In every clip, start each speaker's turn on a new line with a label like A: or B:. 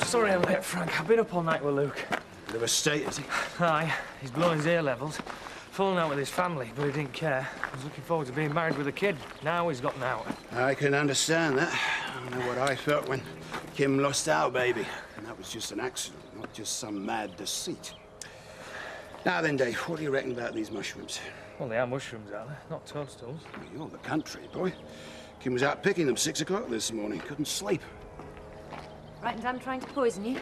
A: Sorry I'm late, Frank. I've been up all night with Luke.
B: Bit of a state, is he?
A: Aye, he's blowing his ear levels. Falling out with his family, but he didn't care. He was looking forward to being married with a kid. Now he's gotten out.
B: I can understand that. I know what I felt when Kim lost our baby. And that was just an accident, not just some mad deceit. Now then, Dave, what do you reckon about these mushrooms?
A: Well, they are mushrooms, aren't they? Not toadstools.
B: Well, you're the country, boy. Kim was out picking them 6 o'clock this morning. Couldn't sleep.
C: Right, and I'm trying to poison you.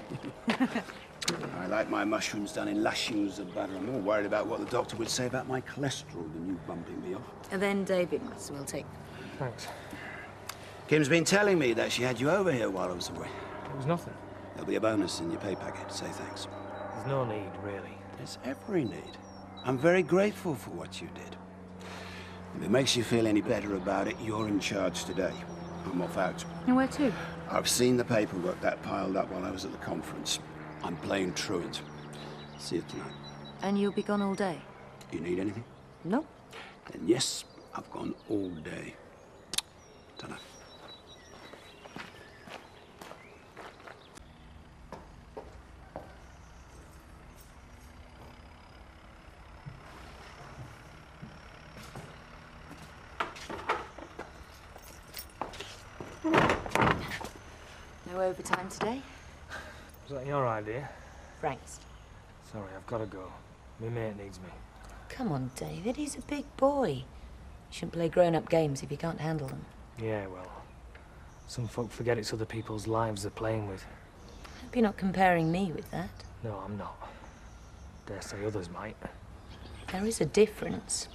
B: I like my mushrooms done in lashings of butter. I'm more worried about what the doctor would say about my cholesterol than you bumping me off.
C: And then David might as well take them.
A: Thanks.
B: Kim's been telling me that she had you over here while I was away.
A: It was nothing.
B: There'll be a bonus in your pay packet. Say thanks.
A: There's no need, really.
B: There's every need. I'm very grateful for what you did. If it makes you feel any better about it, you're in charge today. I'm off out.
C: And where to?
B: I've seen the paperwork that piled up while I was at the conference. I'm playing truant. See you tonight.
C: And you'll be gone all day?
B: You need anything?
C: No.
B: Then yes, I've gone all day. Ta-ra.
C: No overtime today?
A: Was that your idea?
C: Frank's.
A: Sorry, I've got to go. My mate needs me.
C: Come on, David, he's a big boy. You shouldn't play grown-up games if you can't handle them.
A: Yeah, well, some folk forget it's other people's lives they're playing with.
C: Hope you're not comparing me with that.
A: No, I'm not. Dare say others might.
C: There is a difference.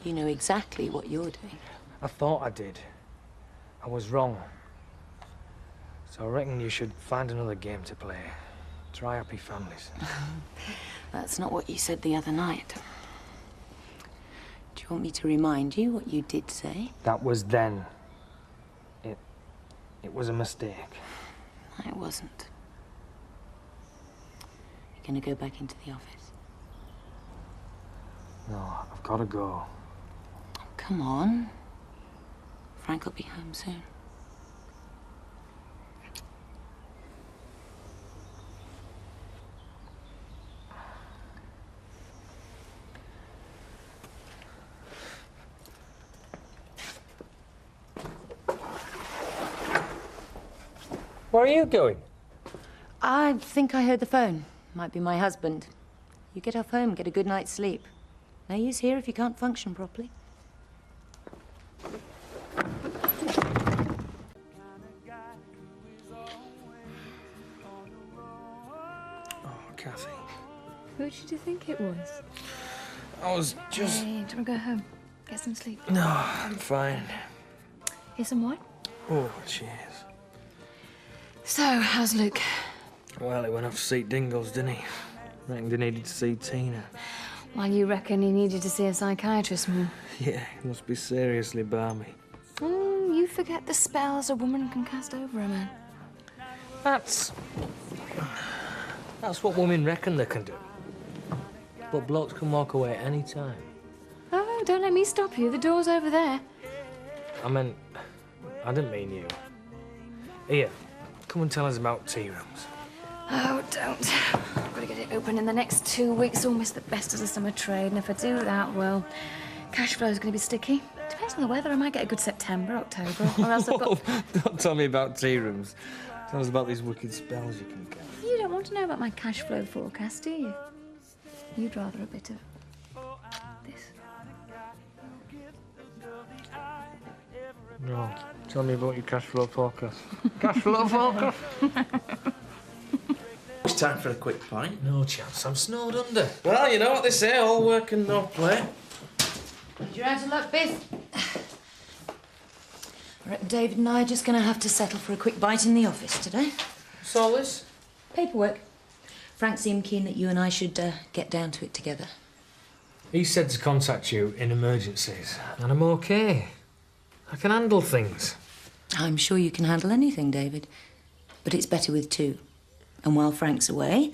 C: You know exactly what you're doing.
A: I thought I did. I was wrong. So I reckon you should find another game to play. Try Happy Families.
C: That's not what you said the other night. Do you want me to remind you what you did say?
A: That was then. It was a mistake.
C: It wasn't. You're gonna go back into the office?
A: No, I've got to go.
C: Oh, come on. Frank will be home soon.
A: Where are you going?
C: I think I heard the phone. Might be my husband. You get off home, get a good night's sleep. No use here if you can't function properly.
A: Oh, Kathy.
D: Who did you think it was?
A: I was just...
D: Hey, do you want to go home? Get some sleep.
A: No, I'm fine.
D: Here's some wine.
A: Oh, cheers.
D: So, how's Luke?
A: Well, he went off to see Dingles, didn't he? Reckon they needed to see Tina.
D: Well, you reckon he needed to see a psychiatrist more?
A: Yeah, he must be seriously balmy.
D: You forget the spells a woman can cast over a man.
A: That's what women reckon they can do. But blokes can walk away at any time.
D: Oh, don't let me stop you. The door's over there.
A: I didn't mean you. Here, come and tell us about tea rooms.
D: Oh, don't. I've got to get it open in the next 2 weeks. Almost the best of the summer trade. And if I do that, well, cash flow's going to be sticky. Depends on the weather. I might get a good September, October, or else I've got...
A: Don't tell me about tea rooms. Tell us about these wicked spells you can get.
D: You don't want to know about my cash flow forecast, do you? You'd rather a bit of this.
A: No, tell me about your cash flow forecast. Cash flow forecast?
E: It's time for a quick pint.
A: No chance, I'm snowed under. Well, you know what they say, all work and no play.
C: You're out of luck, Biff. I reckon David and I are just going to have to settle for a quick bite in the office today.
A: What's all this?
C: Paperwork. Frank seemed keen that you and I should get down to it together.
A: He said to contact you in emergencies, and I'm okay. I can handle things.
C: I'm sure you can handle anything, David. But it's better with two. And while Frank's away,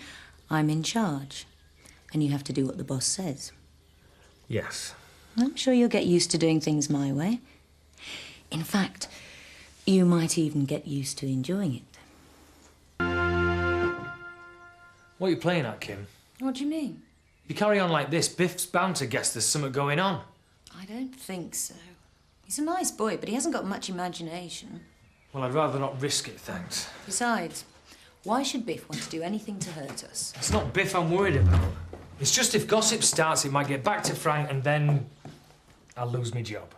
C: I'm in charge. And you have to do what the boss says.
A: Yes.
C: I'm sure you'll get used to doing things my way. In fact, you might even get used to enjoying it.
A: What are you playing at, Kim?
C: What do you mean?
A: If you carry on like this, Biff's bound to guess there's something going on.
C: I don't think so. He's a nice boy, but he hasn't got much imagination.
A: Well, I'd rather not risk it, thanks.
C: Besides, why should Biff want to do anything to hurt us?
A: It's not Biff I'm worried about. It's just if gossip starts, it might get back to Frank and then I'll lose my job.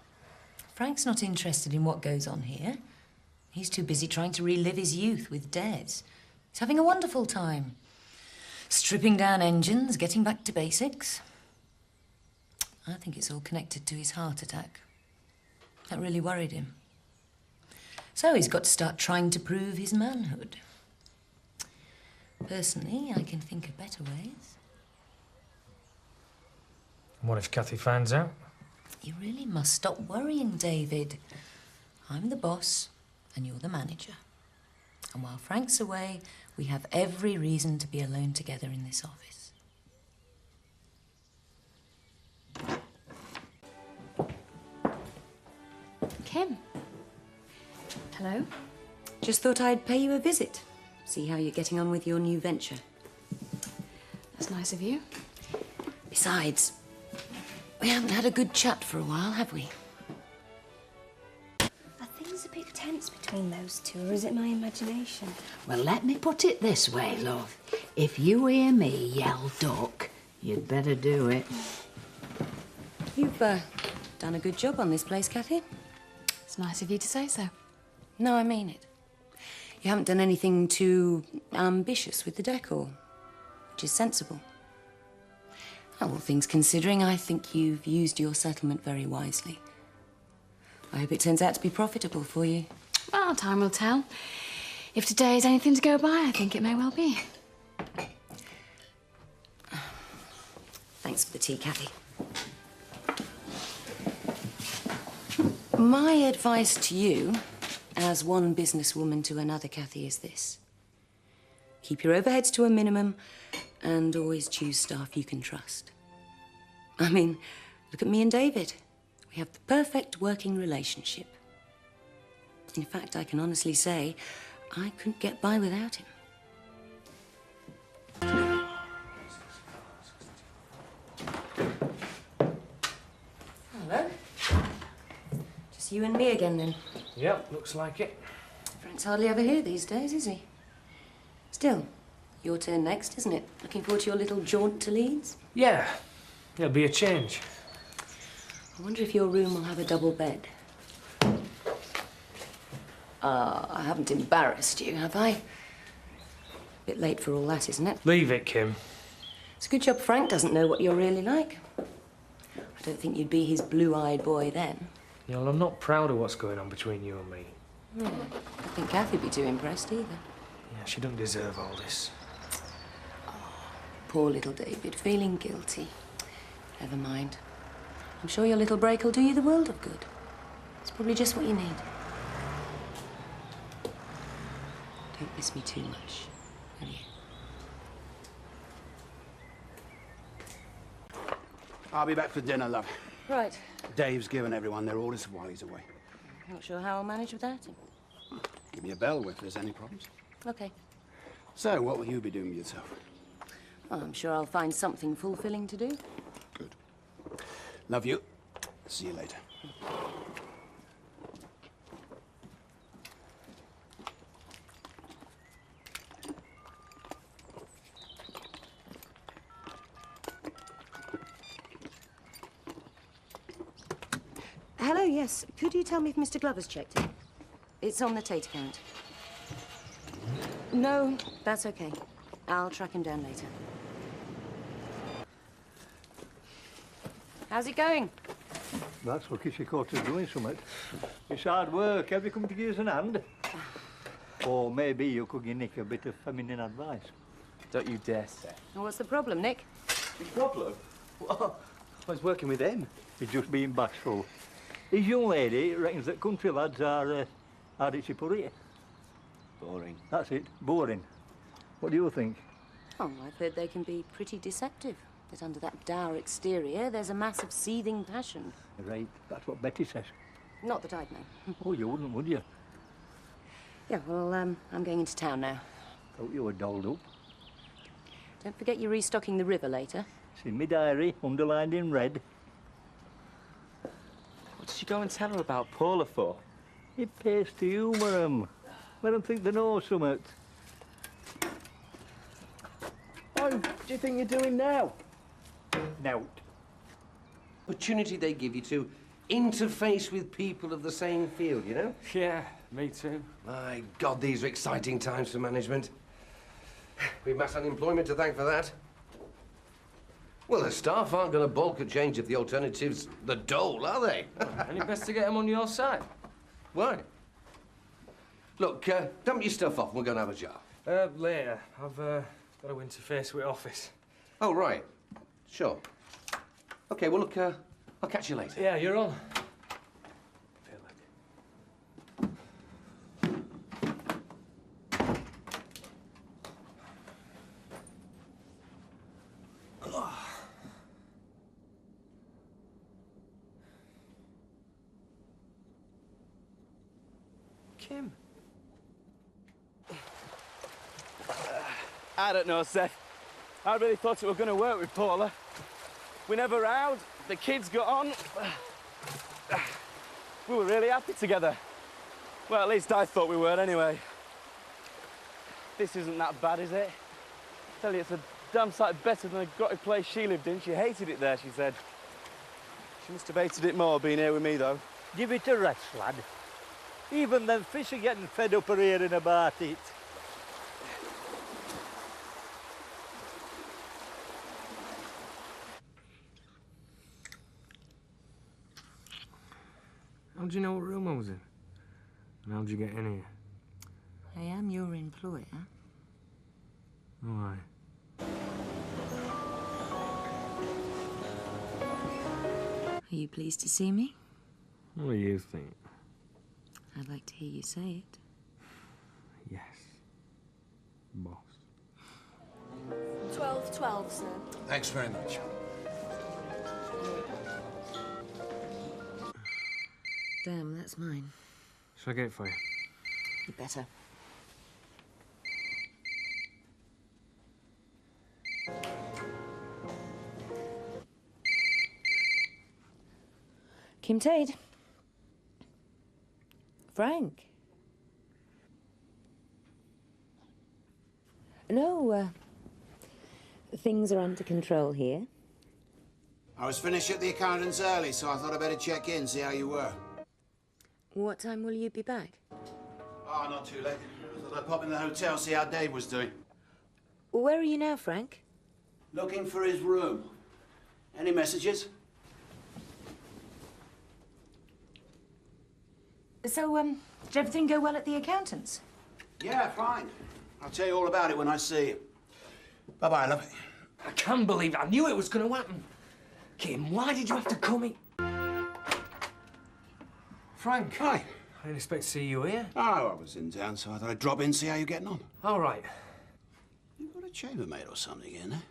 C: Frank's not interested in what goes on here. He's too busy trying to relive his youth with Des. He's having a wonderful time. Stripping down engines, getting back to basics. I think it's all connected to his heart attack. That really worried him. So he's got to start trying to prove his manhood. Personally, I can think of better ways.
A: And what if Kathy finds out?
C: You really must stop worrying, David. I'm the boss, and you're the manager. And while Frank's away, we have every reason to be alone together in this office.
D: Kim. Hello?
C: Just thought I'd pay you a visit. See how you're getting on with your new venture.
D: That's nice of you.
C: Besides, we haven't had a good chat for a while, have we?
E: Are things a bit tense between those two, or is it my imagination?
F: Well, let me put it this way, love. If you hear me yell duck, you'd better do it.
C: You've done a good job on this place, Kathy.
D: It's nice of you to say so.
C: No, I mean it. You haven't done anything too ambitious with the decor, which is sensible. All things considering, I think you've used your settlement very wisely. I hope it turns out to be profitable for you.
D: Well, time will tell. If today is anything to go by, I think it may well be.
C: Thanks for the tea, Kathy. My advice to you, as one businesswoman to another, Kathy, is this. Keep your overheads to a minimum and always choose staff you can trust. I mean, look at me and David. We have the perfect working relationship. In fact, I can honestly say I couldn't get by without him. Hello. Just you and me again, then.
A: Yep, looks like it.
C: Frank's hardly ever here these days, is he? Still, your turn next, isn't it? Looking forward to your little jaunt to Leeds?
A: Yeah, it'll be a change.
C: I wonder if your room will have a double bed. I haven't embarrassed you, have I? Bit late for all that, isn't it?
A: Leave it, Kim.
C: It's a good job Frank doesn't know what you're really like. I don't think you'd be his blue-eyed boy then.
A: You know, I'm not proud of what's going on between you and me.
C: I don't think Kathy'd be too impressed either.
A: Yeah, she don't deserve all this.
C: Poor little David, feeling guilty. Never mind. I'm sure your little break will do you the world of good. It's probably just what you need. Don't miss me too much, will you?
B: I'll be back for dinner, love.
C: Right.
B: Dave's given everyone their orders while he's away.
C: Not sure how I'll manage without him.
B: Give me a bell if there's any problems.
C: Okay.
B: So, what will you be doing with yourself?
C: Well, I'm sure I'll find something fulfilling to do.
B: Good. Love you. See you later.
C: Hello, yes. Could you tell me if Mr. Glover's checked in? It's on the Tate account. No, that's okay. I'll track him down later. How's it going?
G: That's lucky she caught us doing something. It's hard work. Have you come to give us an hand? Or maybe you could give Nick a bit of feminine advice.
H: Don't you dare say.
C: Well, what's the problem, Nick?
H: The problem? Well, I was working with him.
G: He's just being bashful. His young lady reckons that country lads are, how did she put it?
H: Boring.
G: That's it, boring. What do you think?
C: Oh, I've heard they can be pretty deceptive. That under that dour exterior, there's a mass of seething passion.
G: Right, that's what Betty says.
C: Not that I'd know.
G: Oh, you wouldn't, would you?
C: Yeah, well, I'm going into town now.
G: Thought you were dolled up.
C: Don't forget you're restocking the river later.
G: It's in my diary, underlined in red.
H: What did you go and tell her about Paula for?
G: It pays to humour 'em. Let 'em think they know something.
H: What do you think you're doing now?
G: Nout.
I: Opportunity they give you to interface with people of the same field, you know?
A: Yeah, me too.
I: My God, these are exciting times for management. We've mass unemployment to thank for that. Well, the staff aren't going to balk at change if the alternative's the dole, are they?
A: Any best to get them on your side?
I: Why? Look, dump your stuff off and we'll go and have a jar.
A: Later. I've got to interface with office.
I: Oh, right. Sure. OK, well, look, I'll catch you later.
A: Yeah, you're on.
H: Kim. I don't know, Seth. I really thought it were going to work with Paula. We never rowed, the kids got on. We were really happy together. Well, at least I thought we were anyway. This isn't that bad, is it? I tell you, it's a damn sight better than the grotty place she lived in. She hated it there, she said. She must have hated it more being here with me, though.
G: Give it a rest, lad. Even them fish are getting fed up of hearing about it.
A: How do you know what room I was in? And how'd you get in here?
C: I am your employer.
A: All right.
C: Are you pleased to see me?
A: What do you think?
C: I'd like to hear you say it.
A: Yes. Boss.
E: 12:12, sir.
B: Thanks very much.
C: Damn, that's mine.
A: Shall I get it for you?
C: You better. Kim Tate. Frank. No, things are under control here.
B: I was finished at the accountant's early, so I thought I'd better check in, see how you were.
C: What time will you be back?
B: Oh, not too late. I thought I'd pop in the hotel, see how Dave was doing.
C: Where are you now, Frank?
B: Looking for his room. Any messages?
C: So, did everything go well at the accountant's?
B: Yeah, fine. I'll tell you all about it when I see you. Bye-bye, love.
A: I can't believe it. I knew it was going to happen. Kim, why did you have to come in? Frank.
B: Hi.
A: I didn't expect to see you here.
B: Oh, I was in town, so I thought I'd drop in, see how you're getting on.
A: All right.
B: You've got a chambermaid or something in there?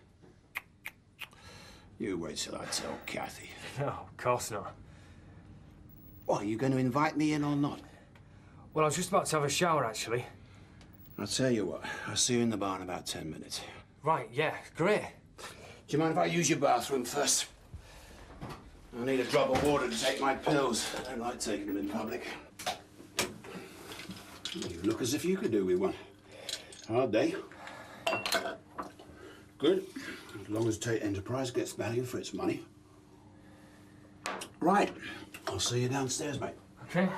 B: You wait till I tell Kathy.
A: No, of course not.
B: What, are you going to invite me in or not?
A: Well, I was just about to have a shower, actually.
B: I'll tell you what, I'll see you in the bar in about 10 minutes.
A: Right, yeah, great.
B: Do you mind if I use your bathroom first? I need a drop of water to take my pills. I don't like taking them in public. You look as if you could do with one. Hard day. Good. As long as Tate Enterprise gets value for its money. Right. I'll see you downstairs, mate.
A: Okay.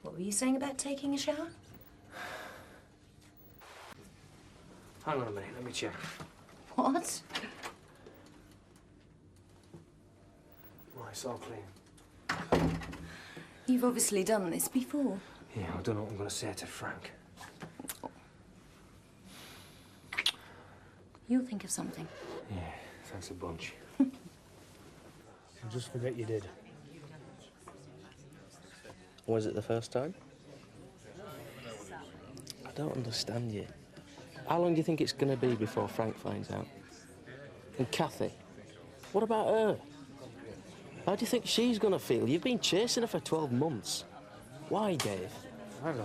C: What were you saying about taking a shower?
A: Hang on a minute, let me check.
C: What?
A: Right, it's all clean.
C: You've obviously done this before.
A: Yeah, I don't know what I'm going to say to Frank.
C: You'll think of something.
A: Yeah, thanks a bunch. Just forget you did.
H: Was it the first time? I don't understand you. How long do you think it's going to be before Frank finds out? And Kathy? What about her? How do you think she's going to feel? You've been chasing her for 12 months. Why, Dave?
A: I don't know.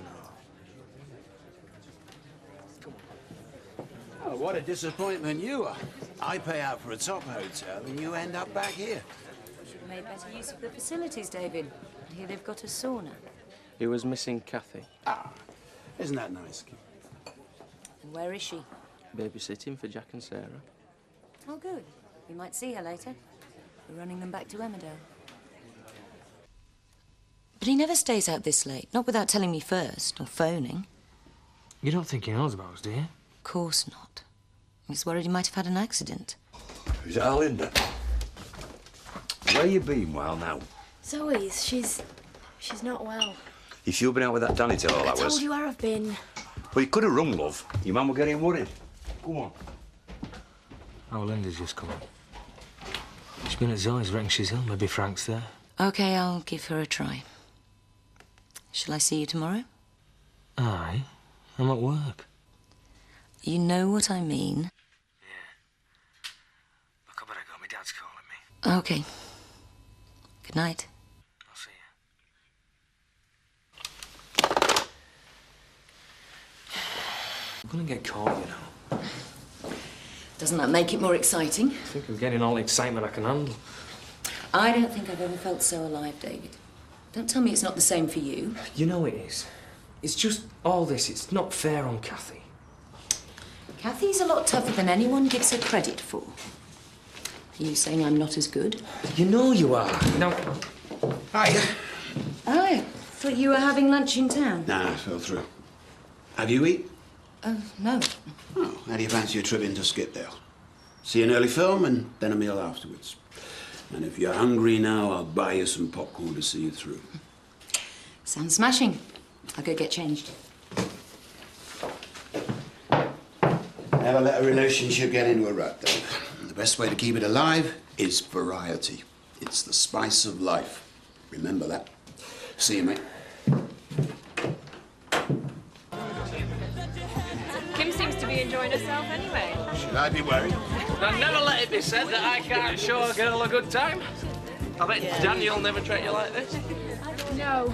B: Oh, what a disappointment you are. I pay out for a top hotel and you end up back here.
C: Made better use of the facilities, David. Here they've got a sauna.
H: He was missing Kathy.
B: Ah, isn't that nice, Kim?
C: And where is she?
H: Babysitting for Jack and Sarah.
C: Oh, good. We might see her later. We're running them back to Emmerdale. But he never stays out this late, not without telling me first, or phoning.
A: You don't think he knows about us, do you?
C: Of course not. He's worried he might have had an accident.
J: Is it Linda? Where you been while now?
E: Zoe's, she's not well.
J: If you've been out with that Danny till all that
E: I
J: was...
E: told you where I've been.
J: Well, you could have rung, love. Your mum were getting worried. Go on.
A: Oh, Linda's just come up. She's been at Zoe's, reckon she's ill. Maybe Frank's there.
C: OK, I'll give her a try. Shall I see you tomorrow?
A: Aye. I'm at work.
C: You know what I mean.
A: Look, I better go. My dad's calling me.
C: OK. Good night.
A: I'll see you. I'm gonna get caught, you know.
C: Doesn't that make it more exciting?
A: I think I'm getting all the excitement I can handle.
C: I don't think I've ever felt so alive, David. Don't tell me it's not the same for you.
A: You know it is. It's just all this. It's not fair on Kathy.
C: Kathy's a lot tougher than anyone gives her credit for. Are you saying I'm not as good?
A: You know you are. Now...
B: Hiya.
C: Oh, I thought you were having lunch in town.
B: Nah, I fell through. Have you eaten?
C: No.
B: Oh, how do you fancy a trip into Skipdale? See an early film and then a meal afterwards. And if you're hungry now, I'll buy you some popcorn to see you through.
C: Sounds smashing. I'll go get changed.
B: Never let a relationship get into a rut, Dave. The best way to keep it alive is variety. It's the spice of life. Remember that. See you, mate.
K: Kim seems to be enjoying herself anyway.
B: Should I be worried?
H: Now, never let it be said that I can't show a girl a good time. I bet Daniel never treat you like this.
K: No.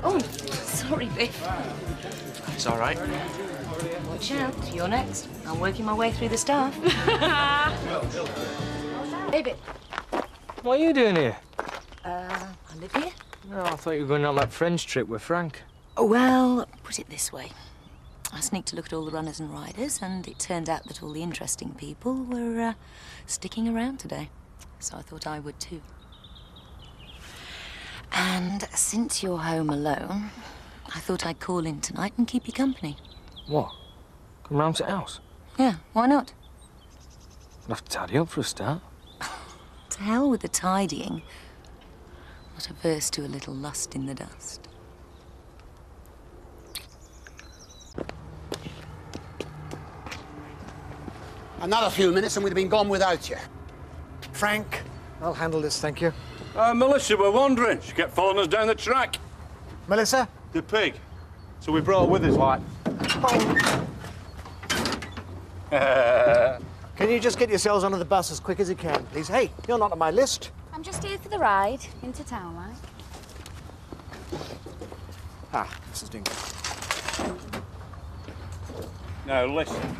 C: Oh, sorry, Biff.
H: It's all right.
C: Watch out. You're next. I'm working my way through the staff.
K: David.
A: What are you doing here?
C: I live here.
A: No, I thought you were going on that French trip with Frank.
C: Well, put it this way. I sneaked to look at all the runners and riders, and it turned out that all the interesting people were sticking around today. So I thought I would too. And since you're home alone, I thought I'd call in tonight and keep you company.
A: What? Come round to the house?
C: Yeah, why not?
A: I'll have to tidy up for a start.
C: To hell with the tidying. Not averse to a little lust in the dust.
B: Another few minutes and we'd have been gone without you.
L: Frank, I'll handle this, thank you.
M: Melissa, we're wandering. She kept following us down the track.
L: Melissa?
M: The pig. So we brought her with us, like.
L: Can you just get yourselves onto the bus as quick as you can, please? Hey, you're not on my list.
D: I'm just here for the ride into town, like.
L: Ah, Mrs. Dingle.
M: Now, listen.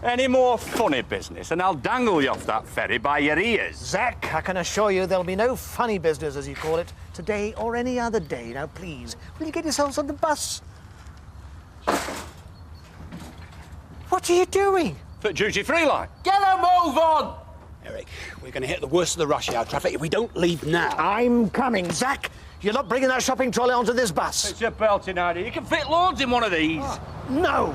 M: Any more funny business, and I'll dangle you off that ferry by your ears.
L: Zach, I can assure you there'll be no funny business, as you call it, today or any other day. Now, please, will you get yourselves on the bus? What are you doing?
M: For duty-free line.
B: Get a move on! Eric, we're going to hit the worst of the rush hour traffic if we don't leave now.
L: I'm coming, Zach. You're not bringing that shopping trolley onto this bus.
M: It's a belting idea. You can fit loads in one of these.
L: Oh, no!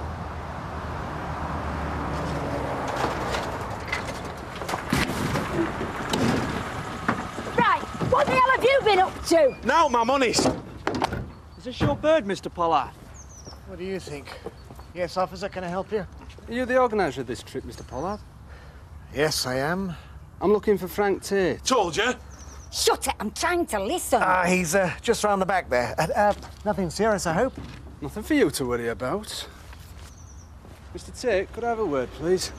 E: Right, what the hell have you been up to?
L: Now, my money's.
H: Is this your bird, Mr. Pollard?
L: What do you think? Yes, officer, can I help you?
H: Are you the organiser of this trip, Mr. Pollard?
L: Yes, I am.
H: I'm looking for Frank Tate.
M: Told you.
E: Shut it, I'm trying to listen.
L: He's just round the back there. Nothing serious, I hope.
H: Nothing for you to worry about. Mr. Tate, could I have a word, please?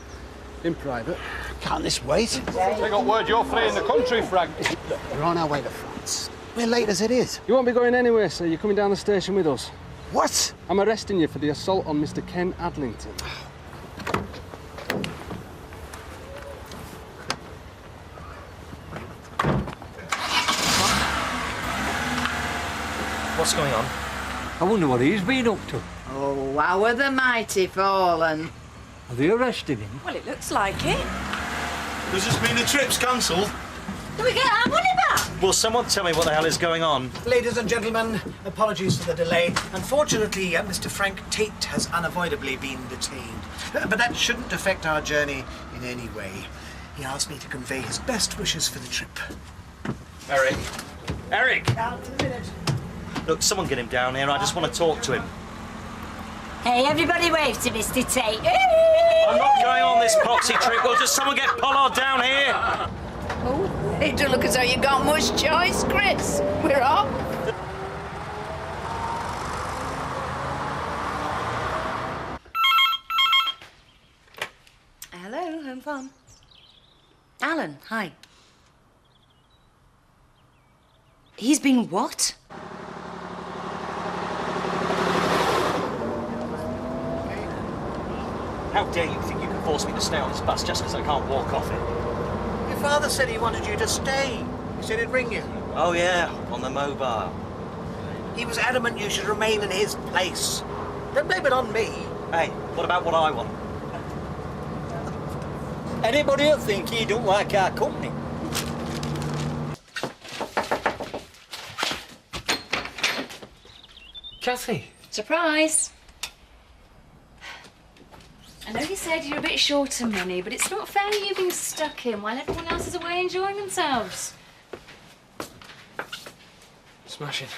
H: In private.
B: Can't this wait?
H: They got word you're fleeing the country, Frank.
B: Look, we're on our way to France. We're late as it is.
H: You won't be going anywhere, sir. You're coming down the station with us.
B: What?
H: I'm arresting you for the assault on Mr. Ken Adlington.
A: What's going on?
G: I wonder what he's been up to.
F: Oh, how are the mighty fallen?
G: Have they arrested him?
C: Well, it looks like it.
N: Does this mean the trip's cancelled?
C: Do we get our money back?
N: Will someone tell me what the hell is going on?
L: Ladies and gentlemen, apologies for the delay. Unfortunately, Mr. Frank Tate has unavoidably been detained. But that shouldn't affect our journey in any way. He asked me to convey his best wishes for the trip.
N: Eric. Eric!
L: Down in a minute.
N: Look, someone get him down here. I just want to talk to him.
F: Hey, everybody wave to Mr. Tate.
N: I'm not going on this poxy trip. Will just someone get Pollard down here?
F: Oh, it don't look as though you got much choice, Chris. We're off.
C: Hello, Home Farm. Alan, hi. He's been what?
N: How dare you think you can force me to stay on this bus just because I can't walk off it?
L: Your father said he wanted you to stay. He said he'd ring you.
N: Oh, yeah, on the mobile.
L: He was adamant you should remain in his place. Don't blame it on me.
N: Hey, what about what I want?
G: Anybody will think he don't like our company.
A: Kathy.
D: Surprise! I know you said you're a bit short of money, but it's not fair you being stuck in while everyone else is away enjoying themselves.
A: Smashing.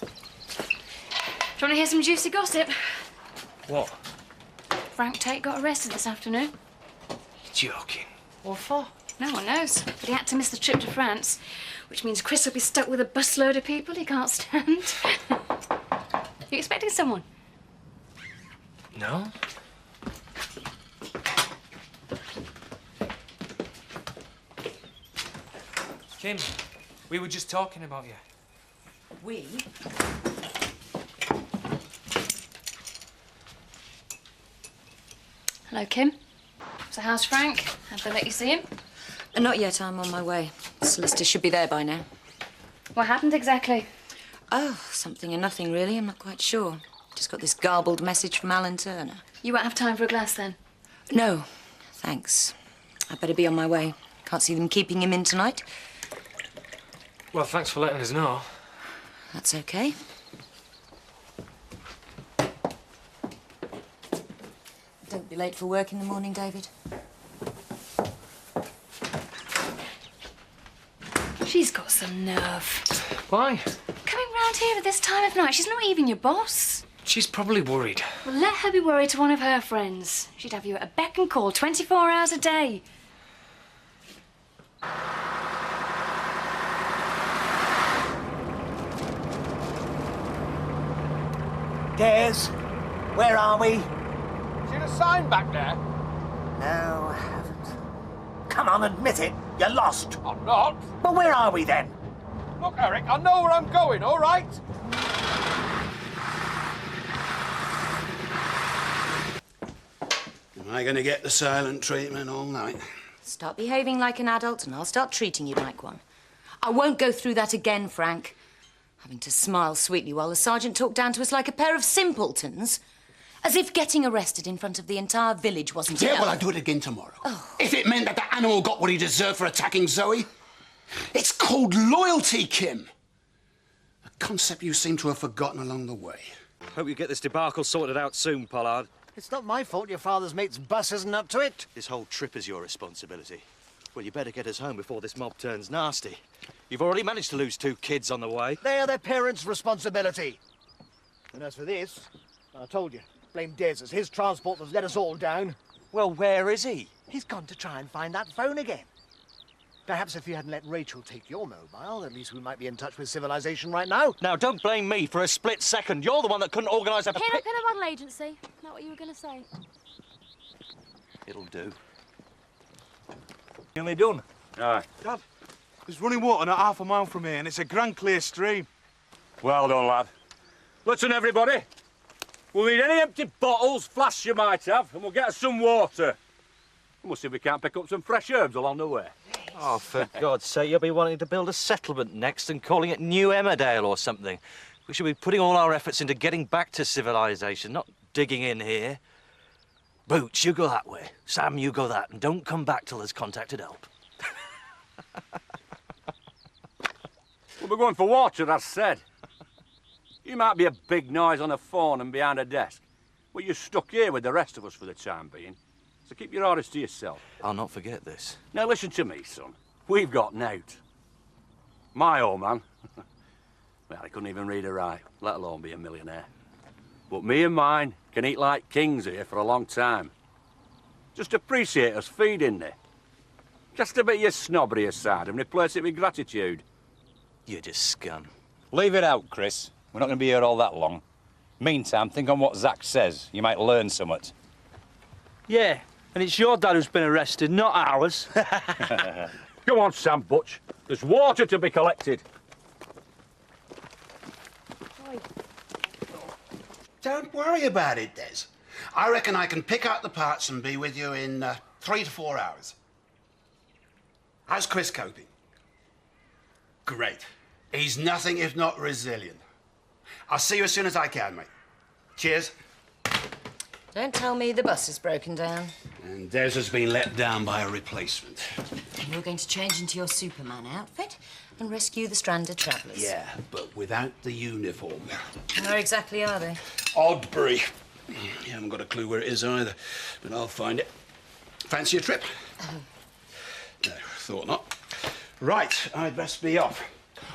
D: Do you want to hear some juicy gossip?
A: What?
D: Frank Tate got arrested this afternoon.
A: You're joking.
L: What for?
D: No one knows, but he had to miss the trip to France, which means Chris will be stuck with a busload of people he can't stand. You expecting someone?
A: No? Kim, we were just talking about you.
C: We?
D: Hello, Kim. So how's Frank? Have they let you see him?
C: Not yet, I'm on my way. The solicitor should be there by now.
D: What happened exactly?
C: Oh, something and nothing, really. I'm not quite sure. Just got this garbled message from Alan Turner.
D: You won't have time for a glass then?
C: No, thanks. I'd better be on my way. Can't see them keeping him in tonight.
A: Well, thanks for letting us know.
C: That's okay. Don't be late for work in the morning, David.
D: She's got some nerve.
A: Why?
D: Coming round here at this time of night. She's not even your boss.
A: She's probably worried.
D: Well, let her be worried to one of her friends. She'd have you at a beck and call 24 hours a day.
L: Des, where are we?
H: See the sign back there?
L: No, I haven't. Come on, admit it. You're lost.
H: I'm not.
L: But where are we then?
H: Look, Eric, I know where I'm going, all right?
B: Am I going to get the silent treatment all night?
C: Start behaving like an adult and I'll start treating you like one. I won't go through that again, Frank. Having to smile sweetly while the sergeant talked down to us like a pair of simpletons. As if getting arrested in front of the entire village wasn't
B: Yeah,
C: enough.
B: well, I'd do it again tomorrow. Oh. If it meant that the animal got what he deserved for attacking Zoe. It's called loyalty, Kim. A concept you seem to have forgotten along the way.
N: Hope you get this debacle sorted out soon, Pollard.
L: It's not my fault your father's mate's bus isn't up to it.
N: This whole trip is your responsibility. Well, you better get us home before this mob turns nasty. You've already managed to lose 2 kids on the way.
L: They are their parents' responsibility. And as for this, I told you, blame Des. It's his transport that's let us all down.
N: Well, where is he?
L: He's gone to try and find that phone again. Perhaps if you hadn't let Rachel take your mobile, at least we might be in touch with civilization right now.
N: Now, don't blame me for a split second. You're the one that couldn't organise a...
K: Hit up in a model agency. Is that what you were going to say?
N: It'll do.
M: Nearly done. Aye.
O: Dad, there's running water not half a mile from here, and it's a grand clear stream.
M: Well done, lad. Listen, everybody. We'll need any empty bottles, flasks you might have, and we'll get us some water. We'll see if we can't pick up some fresh herbs along the way.
N: Oh, for God's sake, you'll be wanting to build a settlement next and calling it New Emmerdale or something. We should be putting all our efforts into getting back to civilization, not digging in here. Boots, you go that way. Sam, you go that, and don't come back till there's contacted help.
M: We'll be going for water, as said. You might be a big noise on a phone and behind a desk, but you're stuck here with the rest of us for the time being. So keep your orders to yourself.
N: I'll not forget this.
M: Now listen to me, son. We've got nout. My old man, well, he couldn't even read or write, let alone be a millionaire. But me and mine can eat like kings here for a long time. Just appreciate us feeding there. Cast a bit of your snobbery aside and replace it with gratitude.
N: You're just scum.
M: Leave it out, Chris. We're not going to be here all that long. Meantime, think on what Zach says. You might learn something.
H: Yeah, and it's your dad who's been arrested, not ours.
M: Come on, Sam Butch. There's water to be collected.
B: Don't worry about it, Des. I reckon I can pick out the parts and be with you in 3 to 4 hours. How's Chris coping? Great. He's nothing if not resilient. I'll see you as soon as I can, mate. Cheers.
C: Don't tell me the bus is broken down.
B: And Des has been let down by a replacement.
C: You're going to change into your Superman outfit and rescue the stranded travellers.
B: Yeah, but without the uniform.
C: Where exactly are they?
B: Oddbury. You haven't got a clue where it is either, but I'll find it. Fancy a trip? No, thought not. Right, I'd best be off.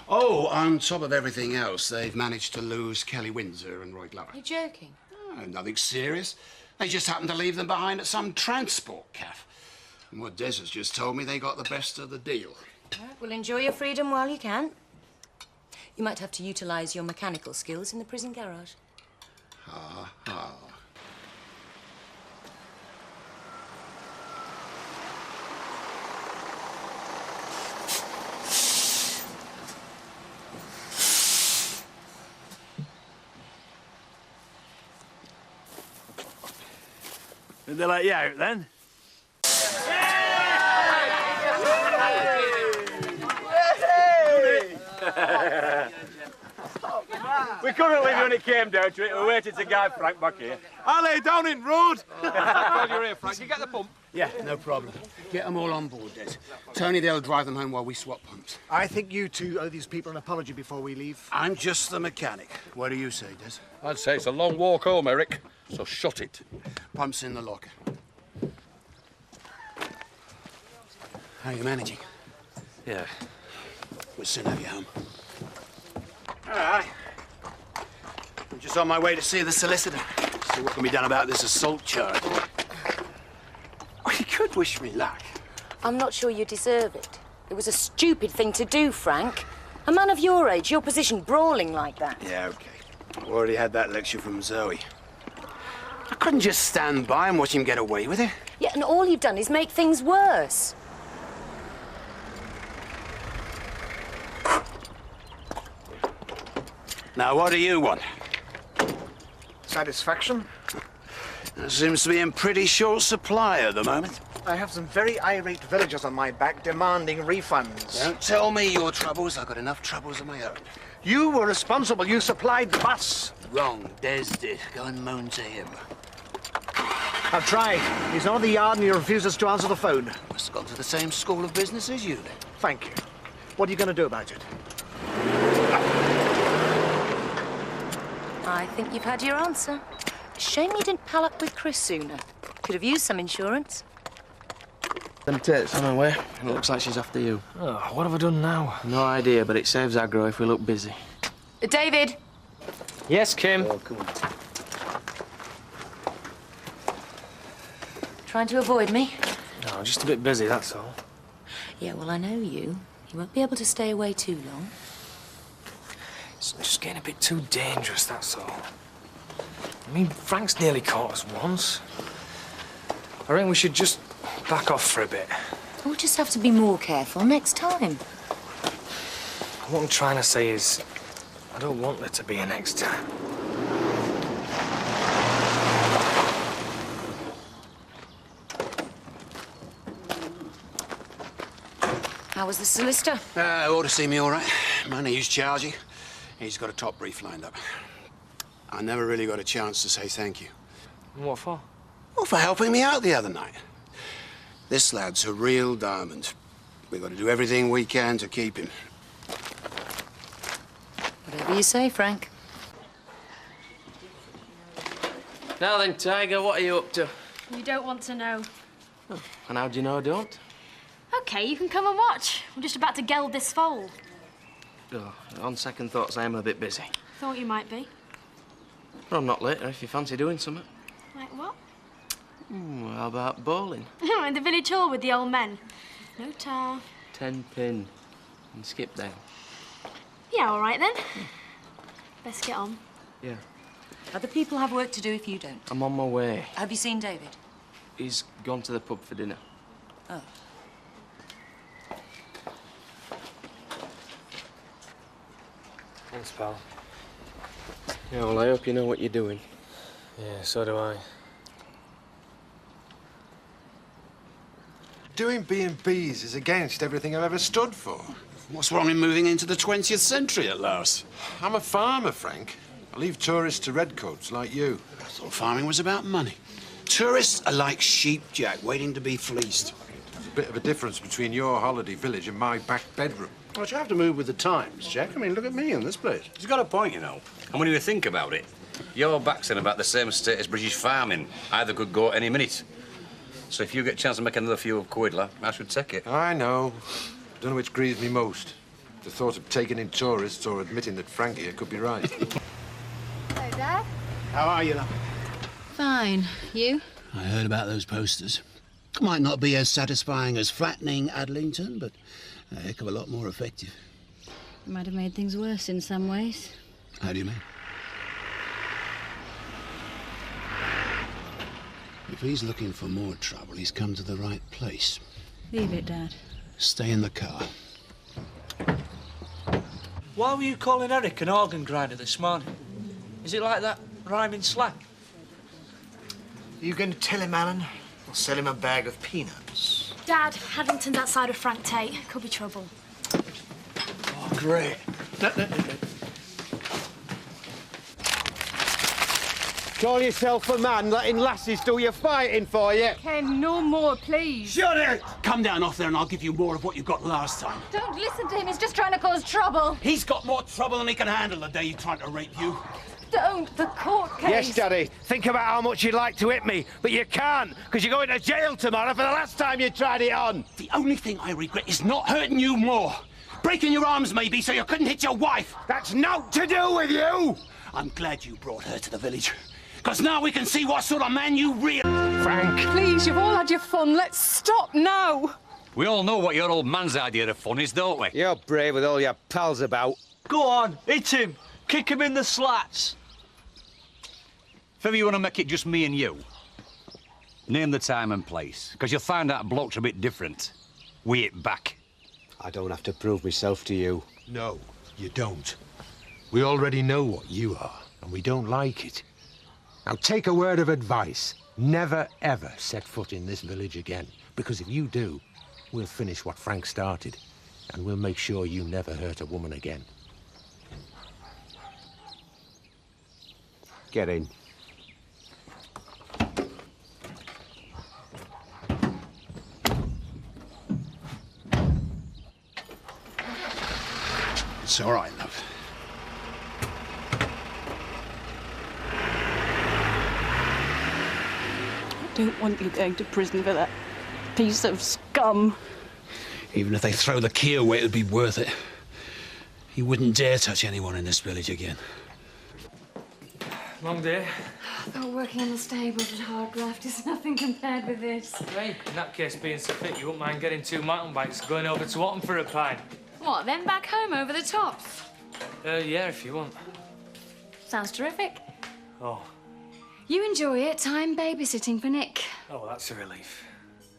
B: Oh, on top of everything else, they've managed to lose Kelly Windsor and Roy Glover.
C: You're joking?
B: Oh, nothing serious. They just happened to leave them behind at some transport cafe. And what Des has just told me, they got the best of the deal.
C: All right, well, enjoy your freedom while you can. You might have to utilise your mechanical skills in the prison garage.
B: Ha ha.
M: Did they let you out then? We couldn't leave you when it came down to it. We waited to guide Frank back here.
O: I lay down in road.
P: Glad you're here, Frank. You get the pump?
B: Yeah, no problem. Get them all on board, Des. Tony, they'll drive them home while we swap pumps.
L: I think you two owe these people an apology before we leave.
B: I'm just the mechanic. What do you say, Des?
J: I'd say it's a long walk home, Eric, so shut it.
B: Pumps in the locker. How are you managing?
N: Yeah.
B: We'll soon have you home. All right. I'm just on my way to see the solicitor. See what can be done about this assault charge. Oh, you could wish me luck.
C: I'm not sure you deserve it. It was a stupid thing to do, Frank. A man of your age, your position, brawling like that.
B: Yeah, okay. I've already had that lecture from Zoe. I couldn't just stand by and watch him get away with it.
C: Yeah, and all you've done is make things worse.
B: Now, what do you want?
L: Satisfaction?
B: That seems to be in pretty short supply at the moment.
L: I have some very irate villagers on my back demanding refunds.
B: Don't tell me your troubles. I've got enough troubles of my own.
L: You were responsible. You supplied the bus.
B: Wrong. Des did. Go and moan to him.
L: I've tried. He's not at the yard and he refuses to answer the phone.
B: Must have gone to the same school of business as you, then.
L: Thank you. What are you going to do about it?
C: I think you've had your answer. Shame you didn't pal up with Chris sooner. Could have used some insurance.
H: Them Tate's on her way. It looks like she's after you.
A: Oh, what have I done now?
H: No idea, but it saves aggro if we look busy.
C: David!
H: Yes, Kim?
A: Oh, come on.
C: Trying to avoid me?
A: No, just a bit busy, that's all.
C: Yeah, well, I know you. You won't be able to stay away too long.
A: It's just getting a bit too dangerous, that's all. I mean, Frank's nearly caught us once. I reckon we should just back off for a bit.
C: We'll just have to be more careful next time.
A: What I'm trying to say is, I don't want there to be a next time.
C: How was the solicitor?
B: Ought to see me all right. Money he's charging. He's got a top brief lined up. I never really got a chance to say thank you.
A: What for?
B: Well, for helping me out the other night. This lad's a real diamond. We've got to do everything we can to keep him.
C: Whatever you say, Frank.
H: Now then, Tiger, what are you up to?
K: You don't want to know.
H: Oh, and how do you know I don't?
K: OK, you can come and watch. I'm just about to geld this foal.
H: Oh, on second thoughts, I am a bit busy.
K: Thought you might be.
H: Well, I'm not later if you fancy doing something.
K: Like what?
H: How about bowling?
K: In the village hall with the old men. No tar.
H: 10 pin and skip down.
K: Yeah, all right then. Best get on.
H: Yeah.
C: Other people have work to do if you don't.
H: I'm on my way.
C: Have you seen David?
H: He's gone to the pub for dinner.
C: Oh.
A: Thanks, pal.
H: Yeah, well, I hope you know what you're doing.
A: Yeah, so do I.
Q: Doing B&Bs is against everything I've ever stood for.
B: What's wrong in moving into the 20th century at last?
Q: I'm a farmer, Frank. I leave tourists to redcoats like you.
B: I thought farming was about money. Tourists are like sheep, Jack, waiting to be fleeced.
Q: There's a bit of a difference between your holiday village and my back bedroom.
R: Well, you have to move with the times, Jack. I mean, look at me in this place.
M: He's got a point, you know. And when you think about it, your back's in about the same state as British farming. Either could go any minute. So if you get a chance to make another few quid, lad, I should take it.
Q: I know. I don't know which grieves me most. The thought of taking in tourists or admitting that Frank here could be right.
D: Hello, Dad.
B: How are you, love?
D: Fine. You?
B: I heard about those posters. Might not be as satisfying as flattening Adlington, but a heck of a lot more effective.
E: Might have made things worse in some ways.
B: How do you mean? If he's looking for more trouble, he's come to the right place.
E: Leave it, Dad.
B: Stay in the car.
S: Why were you calling Eric an organ grinder this morning? Is it like that rhyming slang?
L: Are you going to tell him, Alan? Or sell him a bag of peanuts?
K: Dad, Haddington's outside of Frank Tate. Could be trouble.
L: Oh, great. No.
R: Call yourself a man, letting lasses do your fighting for you.
K: Ken, no more, please.
B: Shut it! Come down off there and I'll give you more of what you got last time.
K: Don't listen to him. He's just trying to cause trouble.
B: He's got more trouble than he can handle the day he tried to rape you.
K: Don't. The court case.
R: Yes, Daddy. Think about how much you'd like to hit me, but you can't, because you're going to jail tomorrow for the last time you tried it on.
B: The only thing I regret is not hurting you more. Breaking your arms, maybe, so you couldn't hit your wife.
R: That's naught to do with you.
B: I'm glad you brought her to the village, because now we can see what sort of man you really...
R: Frank.
K: Please, you've all had your fun. Let's stop now.
M: We all know what your old man's idea of fun is, don't we?
R: You're brave with all your pals about.
S: Go on, hit him. Kick him in the slats.
M: If ever you want to make it just me and you, name the time and place, because you'll find out blokes are a bit different. We it back.
R: I don't have to prove myself to you.
Q: No, you don't. We already know what you are, and we don't like it. Now, take a word of advice. Never, ever set foot in this village again, because if you do, we'll finish what Frank started, and we'll make sure you never hurt a woman again. Get in.
B: It's all right, love.
T: I don't want you going to prison for that piece of scum.
B: Even if they throw the key away, it'd be worth it. He wouldn't dare touch anyone in this village again.
A: Long day.
D: I thought working in the stables at hard graft is nothing compared with this.
A: Hey, in that case, being so fit, you wouldn't mind getting 2 mountain bikes going over to Watton for a pint.
D: What, then back home over the tops?
A: Yeah, if you want.
D: Sounds terrific.
A: Oh.
D: You enjoy it. I'm babysitting for Nick.
A: Oh, well, that's a relief.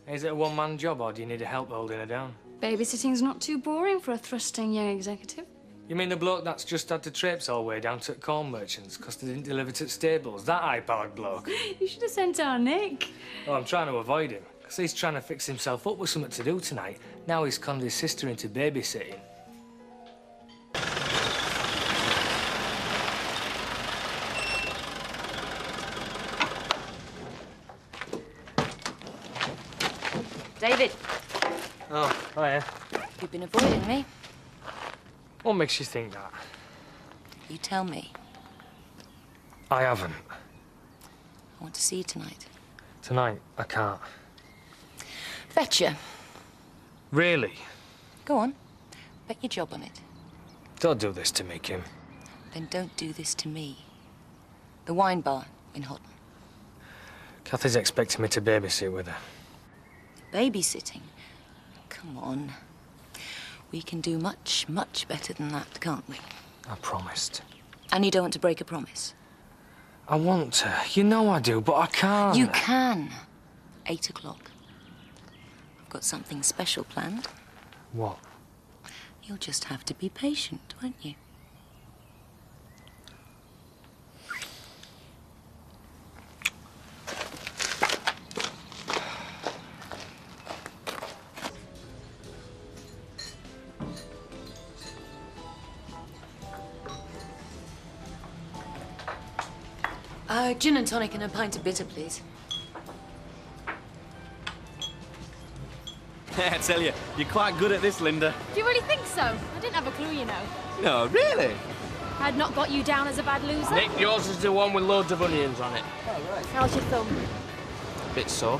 A: Is it a one-man job, or do you need help holding her down?
D: Babysitting's not too boring for a thrusting young executive.
A: You mean the bloke that's just had to traipse all the way down to corn merchants because they didn't deliver to the stables? That high-powered bloke?
D: You should have sent our Nick.
A: Well, I'm trying to avoid him, because he's trying to fix himself up with something to do tonight. Now he's conned his sister into babysitting.
C: David,
A: Oh, hiya.
C: you've been avoiding me.
A: What makes you think that?
C: You tell me.
A: I haven't.
C: I want to see you tonight.
A: Tonight, I can't.
C: Fetch you.
A: Really?
C: Go on. Bet your job on it.
A: Don't do this to me, Kim.
C: Then don't do this to me. The wine bar in Houghton.
A: Kathy's expecting me to babysit with her.
C: Babysitting? Come on. We can do much, much better than that, can't we?
A: I promised.
C: And you don't want to break a promise?
A: I want to. You know I do, but I can't.
C: You can. 8 o'clock. I've got something special planned.
A: What?
C: You'll just have to be patient, won't you? Gin and tonic and a pint of bitter, please.
H: I tell you, you're quite good at this, Linda.
K: Do you really think so? I didn't have a clue, you know.
H: No, really?
K: I'd not got you down as a bad loser.
P: Nick, yours is the one with loads of onions on it.
K: Oh, right. How's your thumb?
N: Bit sore.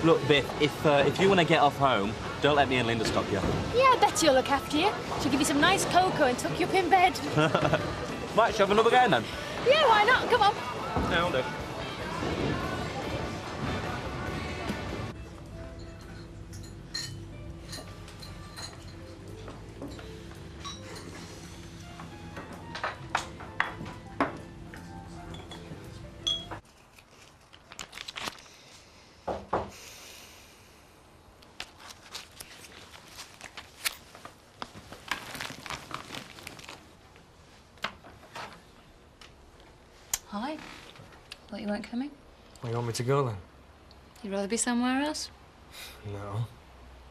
N: Look, Biff, if you want to get off home, don't let me and Linda stop you.
K: Yeah, I bet you'll look after you. She'll give you some nice cocoa and tuck you up in bed.
N: Might shove another game then?
K: Yeah, why not? Come on.
N: No, I'll do.
D: Hi. Thought you weren't coming?
A: Where you want me to go then?
D: You'd rather be somewhere else?
A: No.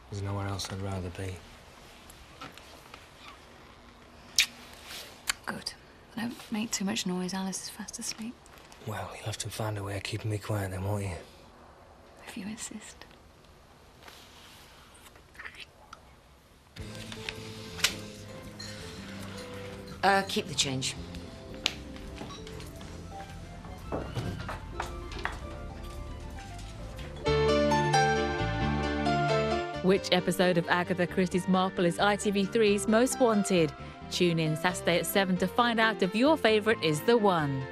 A: There's nowhere else I'd rather be.
D: Good. Don't make too much noise. Alice is fast asleep.
A: Well, you'll have to find a way of keeping me quiet then, won't you?
D: If you insist.
C: Keep the change.
U: Which episode of Agatha Christie's Marple is ITV3's most wanted? Tune in Saturday at 7 to find out if your favourite is the one.